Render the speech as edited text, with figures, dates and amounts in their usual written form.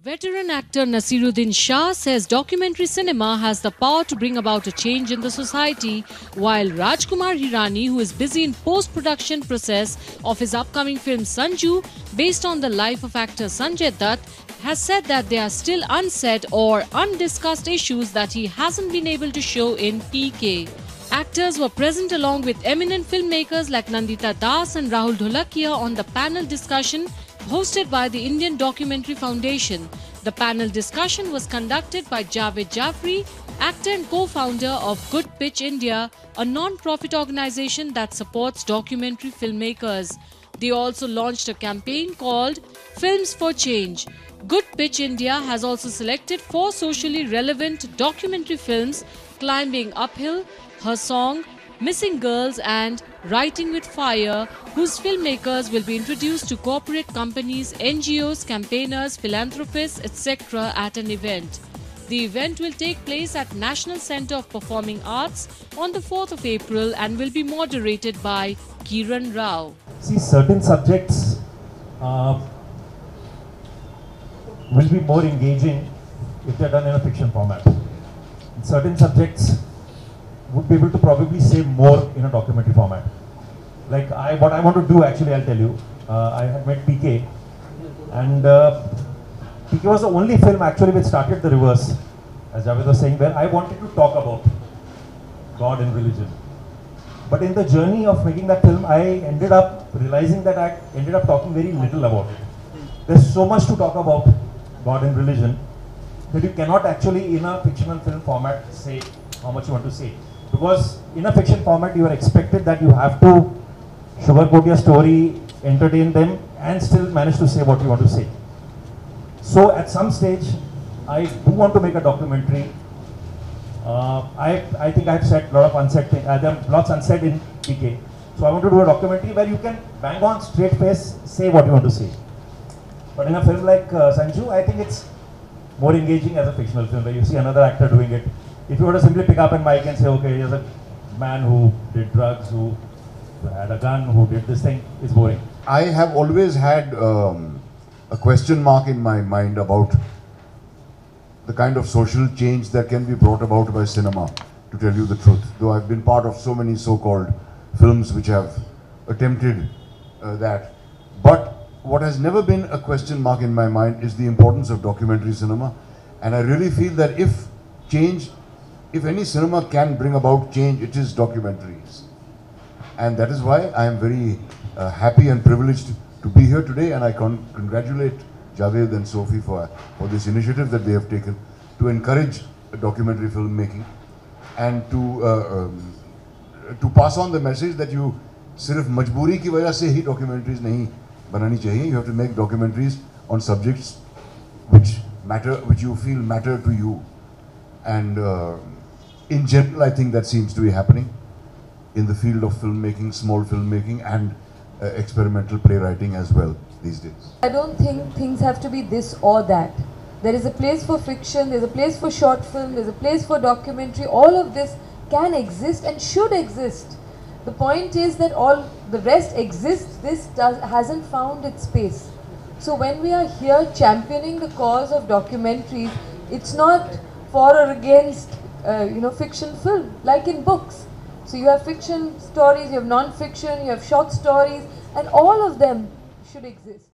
Veteran actor Nasiruddin Shah says documentary cinema has the power to bring about a change in the society, while Rajkumar Hirani, who is busy in post-production process of his upcoming film Sanju, based on the life of actor Sanjay Dutt, has said that there are still unsaid or undiscussed issues that he hasn't been able to show in PK. Actors were present along with eminent filmmakers like Nandita Das and Rahul Dholakia on the panel discussion hosted by the Indian Documentary Foundation. The panel discussion was conducted by Javed Jafri, actor and co-founder of Good Pitch India, a non-profit organization that supports documentary filmmakers. They also launched a campaign called Films for Change. Good Pitch India has also selected 4 socially relevant documentary films: Climbing Uphill, Her Song, Missing Girls and Writing with Fire, whose filmmakers will be introduced to corporate companies, NGOs, campaigners, philanthropists, etc. at an event. The event will take place at National Centre of Performing Arts on the 4th of April and will be moderated by Kiran Rao. See, certain subjects will be more engaging if they are done in a fiction format. Certain subjects would be able to probably say more in a documentary format. Like what I want to do, actually, I'll tell you. I had met PK, and PK was the only film actually which started the reverse, as Javed was saying, where I wanted to talk about God and religion. But in the journey of making that film, I ended up realizing that I ended up talking very little about it. There's so much to talk about God and religion that you cannot actually, in a fictional film format, say how much you want to say. Because in a fiction format, you are expected that you have to sugarcoat your story, entertain them, and still manage to say what you want to say. So at some stage, I do want to make a documentary. I think I've said a lot of unsaid things. There are lots unsaid in PK. So I want to do a documentary where you can bang on, straight face, say what you want to say. But in a film like Sanju, I think it's more engaging as a fictional film, where you see another actor doing it. If you were to simply pick up a mic and say, okay, here's a man who did drugs, who had a gun, who did this thing, it's boring. I have always had a question mark in my mind about the kind of social change that can be brought about by cinema, to tell you the truth. Though I've been part of so many so-called films which have attempted that. But what has never been a question mark in my mind is the importance of documentary cinema. And I really feel that if any cinema can bring about change, it is documentaries. And that is why I am very happy and privileged to be here today, and I congratulate Javed and Sophie for this initiative that they have taken to encourage documentary filmmaking and to pass on the message that you sirf majboori ki wajah se hi documentaries nahi banani chahiye. You have to make documentaries on subjects which you feel matter to you. And in general, I think that seems to be happening in the field of filmmaking, small filmmaking, and experimental playwriting as well these days. I don't think things have to be this or that. There is a place for fiction, there's a place for short film, there's a place for documentary. All of this can exist and should exist. The point is that all the rest exists, this hasn't found its space. So when we are here championing the cause of documentaries, it's not for or against fiction film, like in books. So you have fiction stories, you have non-fiction, you have short stories, and all of them should exist.